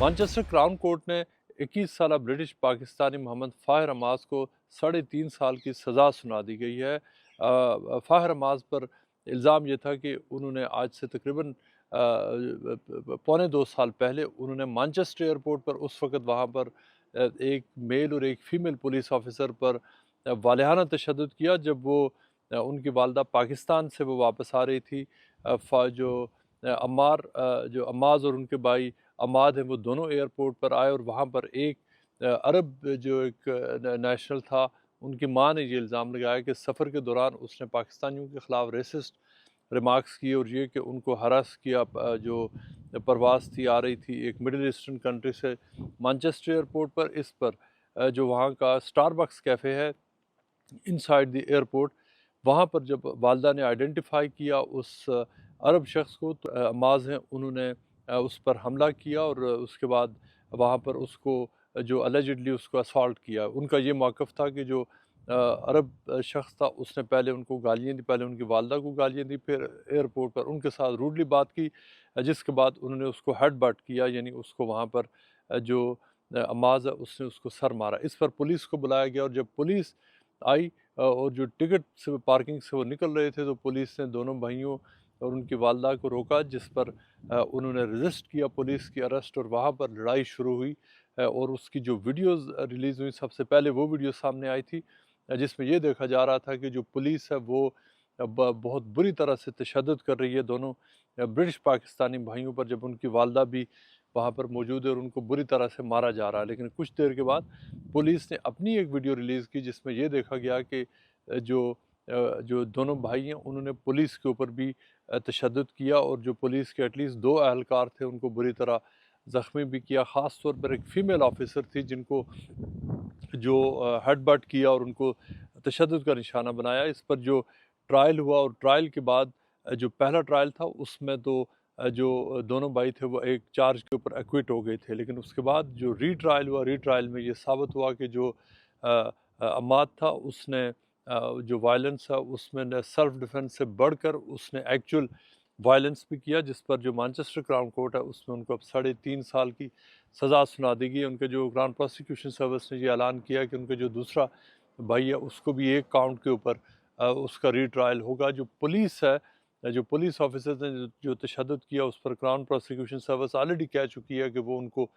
Manchester crown court نے 21 سالہ British Pakistani محمد فاہر Hamas کو 3.5 سال کی سزا سنا دی گئی ہے۔ فاہر حماس پر الزام یہ تھا کہ انہوں نے آج سے تقریباً 2.25 سال پہلے انہوں نے مانچسٹر ایئرپورٹ پر اس وقت وہاں پر ایک میل اور ایک فیمیل پولیس آفیسر پر والہانہ تشدد کیا جب وہ ان کی والدہ پاکستان سے وہ واپس آ رہی تھی۔ جو عماز اور ان کے بھائی عماد ہیں وہ دونوں ایئرپورٹ پر آئے اور وہاں پر ایک عرب جو ایک نیشنل تھا، ان کی ماں نے یہ الزام لگایا کہ سفر کے دوران اس نے پاکستانیوں کے خلاف ریسسٹ ریمارکس کیے اور یہ کہ ان کو ہراس کیا۔ جو پرواز تھی آ رہی تھی ایک مڈل ایسٹرن کنٹری سے مانچسٹر ایئرپورٹ پر، اس پر جو وہاں کا اسٹار بکس کیفے ہے انسائڈ دی ایئرپورٹ، وہاں پر جب والدہ نے آئیڈینٹیفائی کیا اس عرب شخص کو، تو عماز ہیں انہوں نے اس پر حملہ کیا اور اس کے بعد وہاں پر اس کو جو الیجڈلی اس کو اسالٹ کیا۔ ان کا یہ موقف تھا کہ جو عرب شخص تھا اس نے پہلے ان کو گالیاں دی، پہلے ان کی والدہ کو گالیاں دی، پھر ایئرپورٹ پر ان کے ساتھ روڈلی بات کی، جس کے بعد انہوں نے اس کو ہیڈ بٹ کیا، یعنی اس کو وہاں پر جو عماز ہے اس نے اس کو سر مارا۔ اس پر پولیس کو بلایا گیا اور جب پولیس آئی اور جو ٹکٹ سے پارکنگ سے وہ نکل رہے تھے تو پولیس نے دونوں بھائیوں اور ان کی والدہ کو روکا، جس پر انہوں نے ریزسٹ کیا پولیس کی اریسٹ اور وہاں پر لڑائی شروع ہوئی۔ اور اس کی جو ویڈیوز ریلیز ہوئی، سب سے پہلے وہ ویڈیو سامنے آئی تھی جس میں یہ دیکھا جا رہا تھا کہ جو پولیس ہے وہ بہت بری طرح سے تشدد کر رہی ہے دونوں برٹش پاکستانی بھائیوں پر، جب ان کی والدہ بھی وہاں پر موجود ہے اور ان کو بری طرح سے مارا جا رہا ہے۔ لیکن کچھ دیر کے بعد پولیس نے اپنی ایک ویڈیو ریلیز کی جس میں یہ دیکھا گیا کہ جو دونوں بھائی ہیں انہوں نے پولیس کے اوپر بھی تشدد کیا اور جو پولیس کے ایٹ لیسٹ 2 اہلکار تھے ان کو بری طرح زخمی بھی کیا، خاص طور پر ایک فیمیل آفیسر تھی جن کو جو ہیڈ بٹ کیا اور ان کو تشدد کا نشانہ بنایا۔ اس پر جو ٹرائل ہوا اور ٹرائل کے بعد جو پہلا ٹرائل تھا اس میں تو جو دونوں بھائی تھے وہ ایک چارج کے اوپر ایکوٹ ہو گئے تھے، لیکن اس کے بعد جو ری ٹرائل ہوا، ری ٹرائل میں یہ ثابت ہوا کہ جو عماد تھا اس نے جو وائلنس ہے اس میں سیلف ڈیفنس سے بڑھ کر اس نے ایکچوئل وائلنس بھی کیا، جس پر جو مانچسٹر کراؤن کورٹ ہے اس میں ان کو اب 3.5 سال کی سزا سنا دی گئی۔ ان کے جو کراؤن پروسیکیوشن سروس نے یہ اعلان کیا کہ ان کے جو دوسرا بھائی ہے اس کو بھی ایک کاؤنٹ کے اوپر اس کا ری ٹرائل ہوگا۔ جو پولیس ہے، جو پولیس آفیسرز نے جو تشدد کیا اس پر کراؤن پروسیکیوشن سروس آلریڈی کہہ چکی ہے کہ وہ ان کو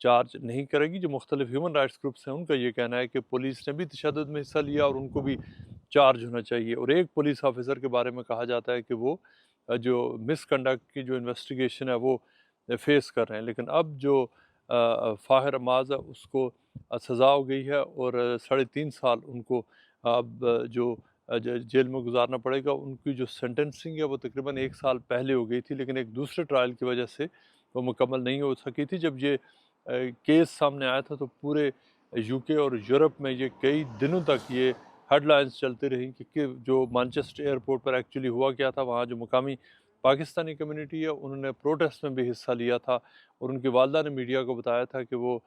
چارج نہیں کرے گی۔ جو مختلف ہیومن رائٹس گروپس ہیں ان کا یہ کہنا ہے کہ پولیس نے بھی تشدد میں حصہ لیا اور ان کو بھی چارج ہونا چاہیے، اور ایک پولیس آفیسر کے بارے میں کہا جاتا ہے کہ وہ جو مس کنڈکٹ کی جو انویسٹیگیشن ہے وہ فیس کر رہے ہیں۔ لیکن اب جو فاہر حماس ہے اس کو سزا ہو گئی ہے اور 3.5 سال ان کو اب جو جیل میں گزارنا پڑے گا۔ ان کی جو سینٹنسنگ ہے وہ تقریباً 1 سال پہلے ہو گئی تھی، لیکن ایک دوسرے ٹرائل کی وجہ سے وہ مکمل نہیں ہو سکی تھی۔ جب یہ کیس سامنے آیا تھا تو پورے یو کے اور یورپ میں یہ کئی دنوں تک یہ ہیڈ لائنز چلتی رہی کہ جو مانچسٹر ایئرپورٹ پر ایکچولی ہوا کیا تھا۔ وہاں جو مقامی پاکستانی کمیونٹی ہے انہوں نے پروٹیسٹ میں بھی حصہ لیا تھا اور ان کی والدہ نے میڈیا کو بتایا تھا کہ وہ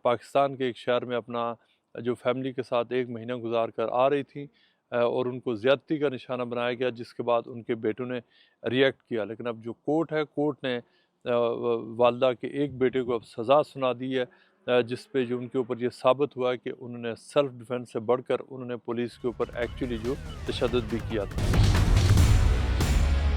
پاکستان کے ایک شہر میں اپنا جو فیملی کے ساتھ 1 مہینہ گزار کر آ رہی تھیں اور ان کو زیادتی کا نشانہ بنایا گیا، جس کے بعد ان کے بیٹوں نے ریئیکٹ کیا۔ لیکن اب جو کورٹ ہے، کورٹ نے والدہ کے ایک بیٹے کو اب سزا سنا دی ہے، جس پہ جو ان کے اوپر یہ ثابت ہوا ہے کہ انہوں نے سیلف ڈیفنس سے بڑھ کر انہوں نے پولیس کے اوپر ایکچولی جو تشدد بھی کیا تھا۔